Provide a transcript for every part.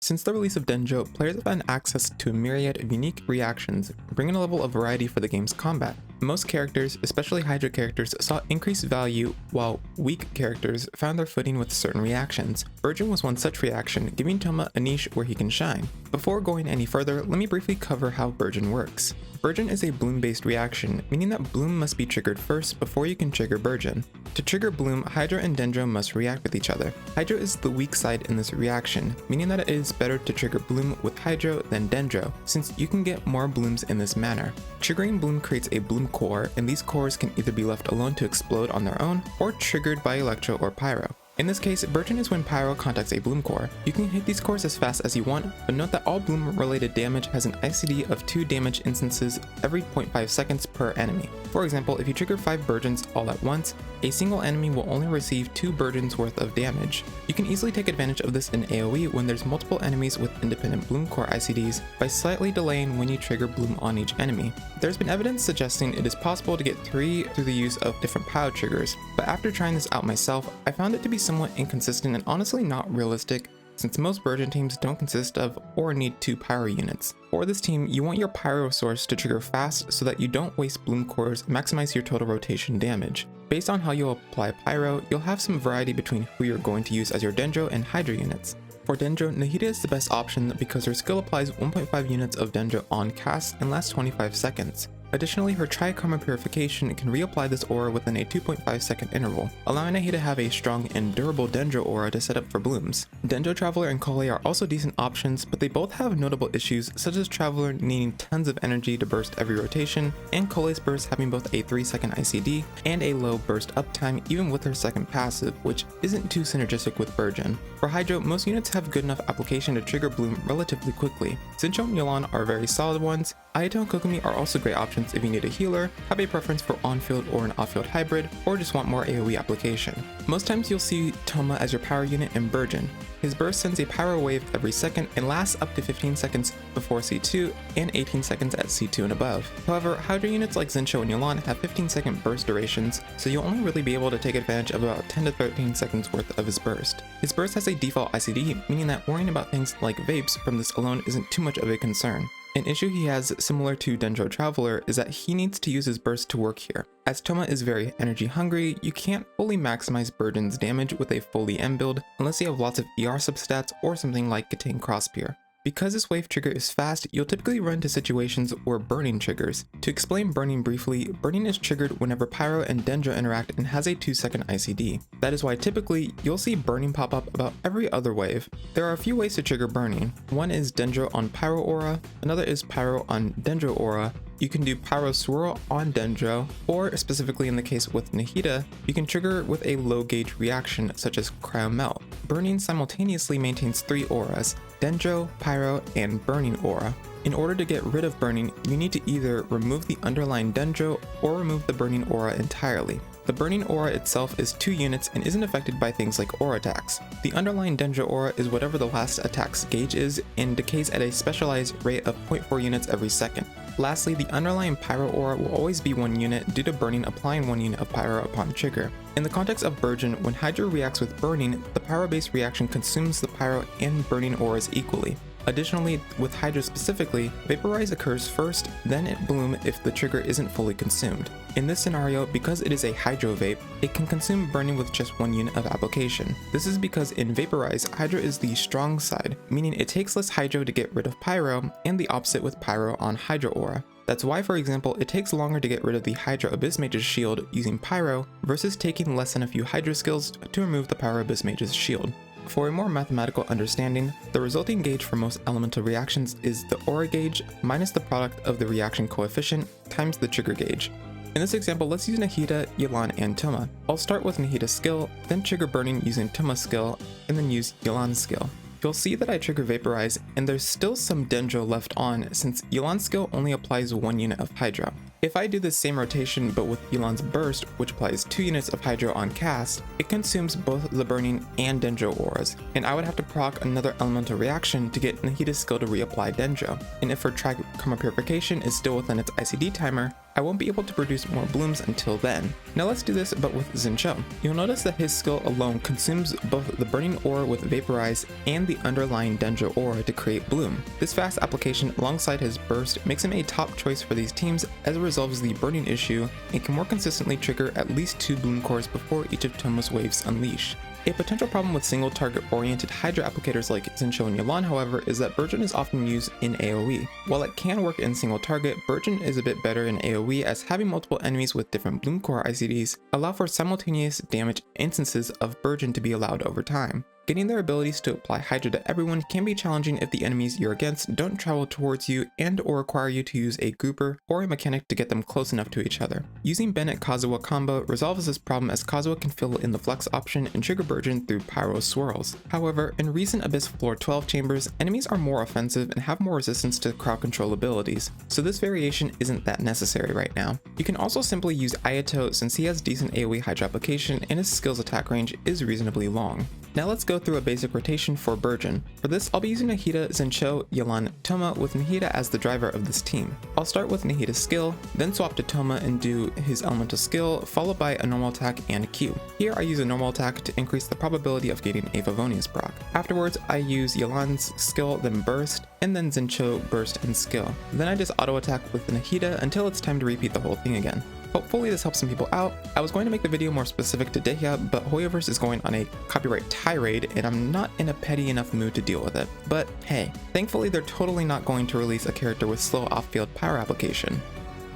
Since the release of Dendro, players have had access to a myriad of unique reactions, bringing a level of variety for the game's combat. Most characters, especially Hydra characters, saw increased value, while weak characters found their footing with certain reactions. Burgeon was one such reaction, giving Thoma a niche where he can shine. Before going any further, let me briefly cover how Burgeon works. Burgeon is a bloom-based reaction, meaning that bloom must be triggered first before you can trigger Burgeon. To trigger bloom, Hydra and Dendro must react with each other. Hydra is the weak side in this reaction, meaning that it is better to trigger bloom with Hydra than Dendro, since you can get more blooms in this manner. Triggering bloom creates a bloom core, and these cores can either be left alone to explode on their own, or triggered by Electro or Pyro. In this case, Burgeon is when Pyro contacts a bloom core. You can hit these cores as fast as you want, but note that all bloom related damage has an ICD of 2 damage instances every 0.5 seconds per enemy. For example, if you trigger 5 Burgeons all at once, a single enemy will only receive 2 Burgeons worth of damage. You can easily take advantage of this in AoE when there's multiple enemies with independent bloom core ICDs by slightly delaying when you trigger bloom on each enemy. There's been evidence suggesting it is possible to get 3 through the use of different Pyro triggers, but after trying this out myself, I found it to be somewhat inconsistent and honestly not realistic, since most Burgeon teams don't consist of or need 2 Pyro units. For this team, you want your Pyro source to trigger fast so that you don't waste bloom cores and maximize your total rotation damage. Based on how you'll apply Pyro, you'll have some variety between who you're going to use as your Dendro and Hydra units. For Dendro, Nahida is the best option because her skill applies 1.5 units of Dendro on cast and lasts 25 seconds. Additionally, her Tri-Karma Purification can reapply this aura within a 2.5 second interval, allowing Nahida to have a strong and durable Dendro aura to set up for blooms. Dendro Traveler and Kole are also decent options, but they both have notable issues, such as Traveler needing tons of energy to burst every rotation, and Kole's burst having both a 3-second ICD and a low burst uptime even with her second passive, which isn't too synergistic with Burgeon. For Hydro, most units have good enough application to trigger bloom relatively quickly. Xingqiu and Yelan are very solid ones. Ayato and Kokumi are also great options if you need a healer, have a preference for on-field or an off-field hybrid, or just want more AoE application. Most times you'll see Thoma as your power unit in Burgeon. His burst sends a Pyro wave every second and lasts up to 15 seconds before C2 and 18 seconds at C2 and above. However, Hydra units like Xingqiu and Yelan have 15-second burst durations, so you'll only really be able to take advantage of about 10 to 13 seconds worth of his burst. His burst has a default ICD, meaning that worrying about things like vapes from this alone isn't too much of a concern. An issue he has similar to Dendro Traveler is that he needs to use his burst to work here. As Thoma is very energy hungry, you can't fully maximize Burgeon's damage with a fully M build unless you have lots of ER substats or something like Katane Crosspear. Because this wave trigger is fast, you'll typically run into situations where burning triggers. To explain burning briefly, burning is triggered whenever Pyro and Dendro interact and has a 2-second ICD. That is why typically you'll see burning pop up about every other wave. There are a few ways to trigger burning. One is Dendro on Pyro aura, another is Pyro on Dendro aura. You can do Pyro Swirl on Dendro, or specifically in the case with Nahida, you can trigger with a low gauge reaction such as Cryo Melt. Burning simultaneously maintains 3 auras, Dendro, Pyro, and Burning aura. In order to get rid of burning, you need to either remove the underlying Dendro or remove the burning aura entirely. The burning aura itself is 2 units and isn't affected by things like aura attacks. The underlying Dendro aura is whatever the last attack's gauge is and decays at a specialized rate of 0.4 units every second. Lastly, the underlying Pyro aura will always be 1 unit due to burning applying 1 unit of Pyro upon trigger. In the context of Burgeon, when Hydra reacts with burning, the Pyro-based reaction consumes the Pyro and burning auras equally. Additionally, with Hydra specifically, Vaporize occurs first, then it bloom if the trigger isn't fully consumed. In this scenario, because it is a Hydro Vape, it can consume burning with just 1 unit of application. This is because in Vaporize, Hydra is the strong side, meaning it takes less Hydro to get rid of Pyro, and the opposite with Pyro on Hydra aura. That's why, for example, it takes longer to get rid of the Hydra Abyss Mage's shield using Pyro versus taking less than a few Hydra skills to remove the Pyro Abyss Mage's shield. For a more mathematical understanding, the resulting gauge for most elemental reactions is the aura gauge minus the product of the reaction coefficient times the trigger gauge. In this example, let's use Nahida, Yelan, and Thoma. I'll start with Nahida's skill, then trigger burning using Thoma's skill, and then use Yelan's skill. You'll see that I trigger Vaporize, and there's still some Dendro left on since Yelan's skill only applies 1 unit of Hydra. If I do the same rotation but with Yelan's Burst, which applies 2 units of Hydro on cast, it consumes both the Burning and Dendro auras, and I would have to proc another elemental reaction to get Nahida's skill to reapply Dendro. And if her Track Karma Purification is still within its ICD timer, I won't be able to produce more blooms until then. Now let's do this but with Xingqiu. You'll notice that his skill alone consumes both the Burning Aura with Vaporize and the underlying Dendro Aura to create Bloom. This fast application alongside his Burst makes him a top choice for these teams as it resolves the Burning issue and can more consistently trigger at least 2 Bloom cores before each of Thoma's waves unleash. A potential problem with single target oriented Hydra applicators like Xingqiu and Yelan, however, is that Burgeon is often used in AoE. While it can work in single target, Burgeon is a bit better in AoE as having multiple enemies with different Bloom Core ICDs allow for simultaneous damage instances of Burgeon to be allowed over time. Getting their abilities to apply Hydra to everyone can be challenging if the enemies you're against don't travel towards you and or require you to use a grouper or a mechanic to get them close enough to each other. Using Bennett Kazuha combo resolves this problem as Kazuha can fill in the flex option and trigger Burgeon through Pyro swirls. However, in recent Abyss Floor 12 chambers, enemies are more offensive and have more resistance to crowd control abilities, so this variation isn't that necessary right now. You can also simply use Ayato since he has decent AoE Hydra application and his skill's attack range is reasonably long. Now let's go through a basic rotation for Burgeon. For this, I'll be using Nahida, Xingqiu, Yelan, Thoma with Nahida as the driver of this team. I'll start with Nahida's skill, then swap to Thoma and do his elemental skill, followed by a normal attack and a Q. Here I use a normal attack to increase the probability of getting a Favonius proc. Afterwards, I use Yelan's skill, then Burst, and then Xingqiu, Burst, and skill. Then I just auto attack with Nahida until it's time to repeat the whole thing again. Hopefully this helps some people out. I was going to make the video more specific to Dehya, but Hoyoverse is going on a copyright tirade and I'm not in a petty enough mood to deal with it. But hey, thankfully they're totally not going to release a character with slow off-field Pyro application,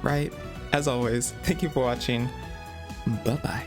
right? As always, thank you for watching. Bye-bye.